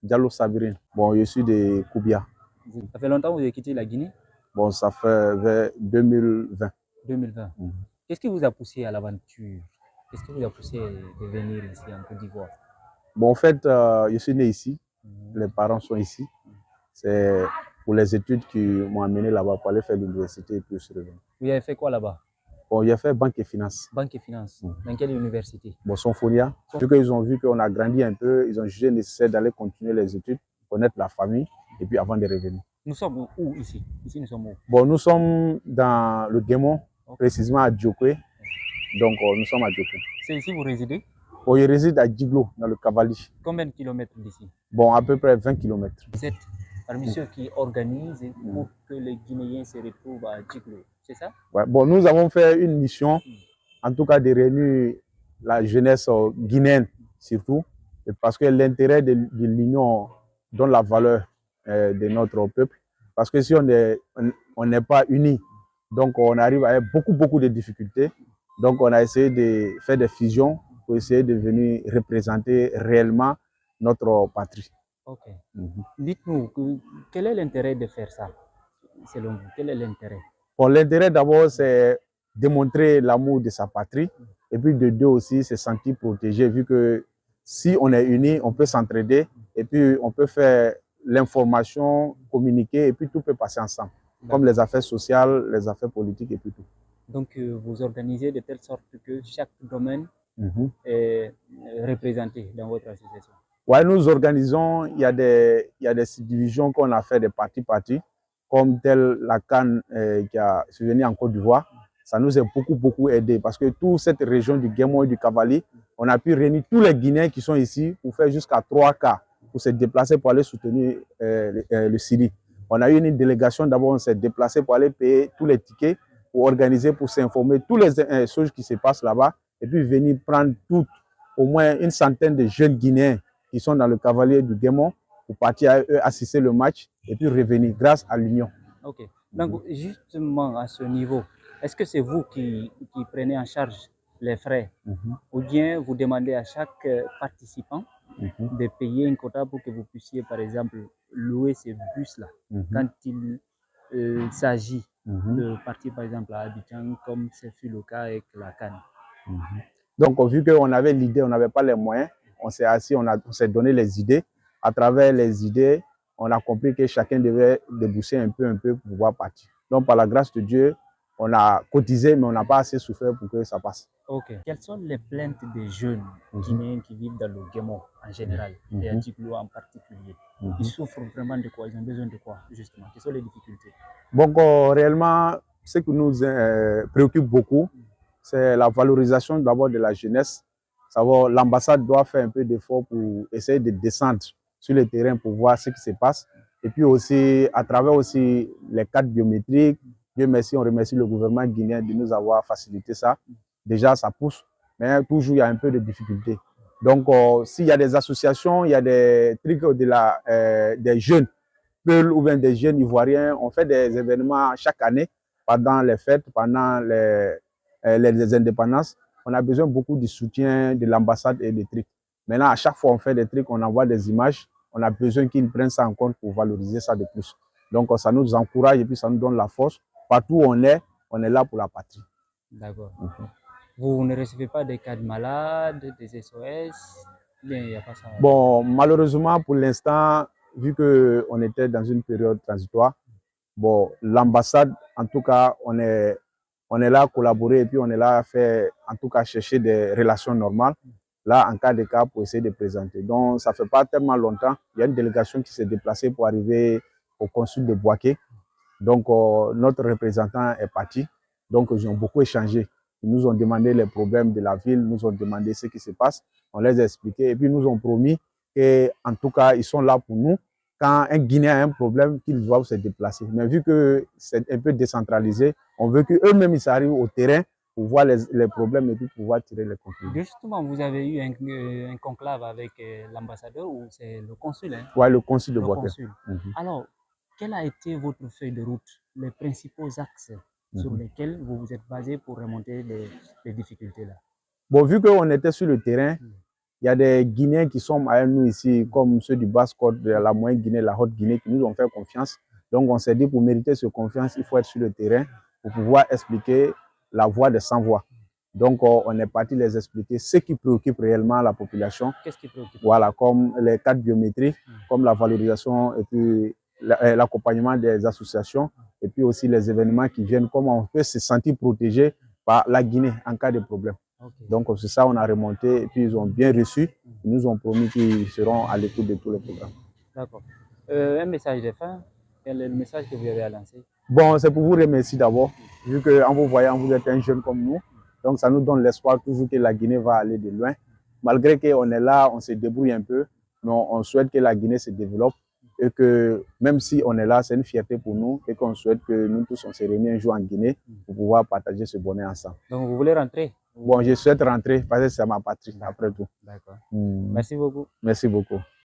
Diallo Sabrine. Bon, je suis de Koubia. Ça fait longtemps que vous avez quitté la Guinée? Bon, ça fait vers 2020. 2020. Qu'est-ce qui vous a poussé à l'aventure? Qu'est-ce qui vous a poussé de venir ici en Côte d'Ivoire? Bon, en fait, je suis né ici. Les parents sont ici. C'est pour les études qui m'ont amené là-bas pour aller faire l'université et puis je suis revenu. Vous avez fait quoi là-bas? Bon, j'ai fait banque et finance. Banque et finance. Dans quelle université? Bon, Sonfonia. Vu qu'ils ont vu qu'on a grandi un peu, ils ont jugé nécessaire d'aller continuer les études, connaître la famille et puis avant de revenir. Nous sommes où ici? Ici, nous sommes où? Bon, nous sommes dans le Guémont, précisément à Djokwe. Donc, nous sommes à Djokwe. C'est ici que vous résidez? Bon, je réside à Djiglo, dans le Cavali. Combien de kilomètres d'ici? Bon, à peu près 20 km. Vous êtes parmi ceux qui organisent pour que les Guinéens se retrouvent à Djiglo, c'est ça? Ouais. Bon, nous avons fait une mission, en tout cas de réunir la jeunesse guinéenne surtout, parce que l'intérêt de l'union donne la valeur de notre peuple. Parce que si on n'est pas unis, donc on arrive à beaucoup de difficultés. Donc on a essayé de faire des fusions pour essayer de venir représenter réellement notre patrie. Ok. Dites-nous, quel est l'intérêt de faire ça, selon vous? Quel est l'intérêt? Bon, l'intérêt d'abord, c'est démontrer l'amour de sa patrie. Et puis de deux aussi, se sentir protégé, vu que si on est unis, on peut s'entraider et puis on peut faire l'information, communiquer et puis tout peut passer ensemble. Comme les affaires sociales, les affaires politiques et puis tout. Donc vous organisez de telle sorte que chaque domaine est représenté dans votre association? Ouais, nous organisons, il y a des subdivisions qu'on a fait de parties, comme telle la CAN qui a survenu en Côte d'Ivoire. Ça nous a beaucoup aidé parce que toute cette région du Guémont et du Cavali, on a pu réunir tous les Guinéens qui sont ici pour faire jusqu'à 3 cas, pour se déplacer pour aller soutenir le Syrie. On a eu une délégation, d'abord on s'est déplacé pour aller payer tous les tickets, pour organiser, pour s'informer, tous les choses qui se passent là-bas, et puis venir prendre au moins une centaine de jeunes Guinéens qui sont dans le Cavalier du Guémont pour partir assister le match et puis revenir grâce à l'union. Ok. Donc, justement, à ce niveau, est-ce que c'est vous qui prenez en charge les frais ou bien vous demandez à chaque participant de payer un quota pour que vous puissiez, par exemple, louer ces bus-là quand il s'agit de partir, par exemple, à Abidjan, comme ce fut le cas avec la CAN? Donc, vu qu'on avait l'idée, on n'avait pas les moyens, on s'est assis, on s'est donné les idées. À travers les idées, on a compris que chacun devait débourser un peu pour pouvoir partir. Donc, par la grâce de Dieu, on a cotisé, mais on n'a pas assez souffert pour que ça passe. Ok. Quelles sont les plaintes des jeunes Guinéens qui vivent dans le Guémont en général et à Djiglo en particulier? Ils souffrent vraiment de quoi? Ils ont besoin de quoi, justement? Quelles sont les difficultés? Donc, réellement, ce qui nous préoccupe beaucoup, c'est la valorisation d'abord de la jeunesse. Savoir, l'ambassade doit faire un peu d'effort pour essayer de descendre sur le terrain pour voir ce qui se passe. Et puis aussi, à travers aussi les cartes biométriques, Dieu merci, on remercie le gouvernement guinéen de nous avoir facilité ça. Déjà, ça pousse, mais toujours, il y a un peu de difficultés. Donc, s'il y a des associations, il y a des trucs des jeunes, ou bien des jeunes Ivoiriens, on fait des événements chaque année, pendant les fêtes, pendant les indépendances. On a besoin beaucoup du soutien de l'ambassade et des trucs. Maintenant, à chaque fois on fait des trucs, on envoie des images, on a besoin qu'ils prennent ça en compte pour valoriser ça de plus. Donc, ça nous encourage et puis ça nous donne la force. Partout où on est là pour la patrie. D'accord. Vous ne recevez pas des cas de malades, des SOS? Bien, il n'y a pas ça. Bon, malheureusement, pour l'instant, vu qu'on était dans une période transitoire, bon, l'ambassade, en tout cas, on est là à collaborer et puis on est là à faire, en tout cas, chercher des relations normales, là, en cas de cas, pour essayer de présenter. Donc, ça ne fait pas tellement longtemps. Il y a une délégation qui s'est déplacée pour arriver au consul de Boaké. Donc, notre représentant est parti. Donc, ils ont beaucoup échangé. Ils nous ont demandé les problèmes de la ville, nous ont demandé ce qui se passe. On les a expliqués et puis nous ont promis qu'en tout cas, ils sont là pour nous. Quand un Guinéen a un problème, qu'ils doivent se déplacer. Mais vu que c'est un peu décentralisé, on veut qu'eux-mêmes ils arrivent au terrain pour voir les problèmes et puis pouvoir tirer les conclusions. Justement, vous avez eu un conclave avec l'ambassadeur ou c'est le consul? Oui, le consul de Boaké. Alors, quelle a été votre feuille de route, les principaux axes sur lesquels vous vous êtes basé pour remonter les difficultés là? Bon, vu qu'on était sur le terrain, Il y a des Guinéens qui sont avec nous ici, comme ceux du Basse-Côte, de la Moyenne Guinée, la Haute-Guinée, qui nous ont fait confiance. Donc, on s'est dit, pour mériter cette confiance, il faut être sur le terrain pour pouvoir expliquer la voix des sans-voix. Donc, on est parti les expliquer ce qui préoccupe réellement la population. Qu'est-ce qui préoccupe? Voilà, comme les cartes biométriques, comme la valorisation et puis l'accompagnement des associations et puis aussi les événements qui viennent, comment on peut se sentir protégé par la Guinée en cas de problème. Okay. Donc, c'est ça, on a remonté et puis ils ont bien reçu. Ils nous ont promis qu'ils seront à l'écoute de tous les programmes. D'accord. Un message de fin, quel est le message que vous avez à lancer? Bon, c'est pour vous remercier d'abord, vu qu'en vous voyant, vous êtes un jeune comme nous. Donc, ça nous donne l'espoir toujours que la Guinée va aller de loin. Malgré qu'on est là, on se débrouille un peu, mais on souhaite que la Guinée se développe et que même si on est là, c'est une fierté pour nous et qu'on souhaite que nous tous, on se réunisse un jour en Guinée pour pouvoir partager ce bonheur ensemble. Donc, vous voulez rentrer? Bon, je souhaite rentrer parce que c'est ma patrie après tout. D'accord. Merci beaucoup. Merci beaucoup.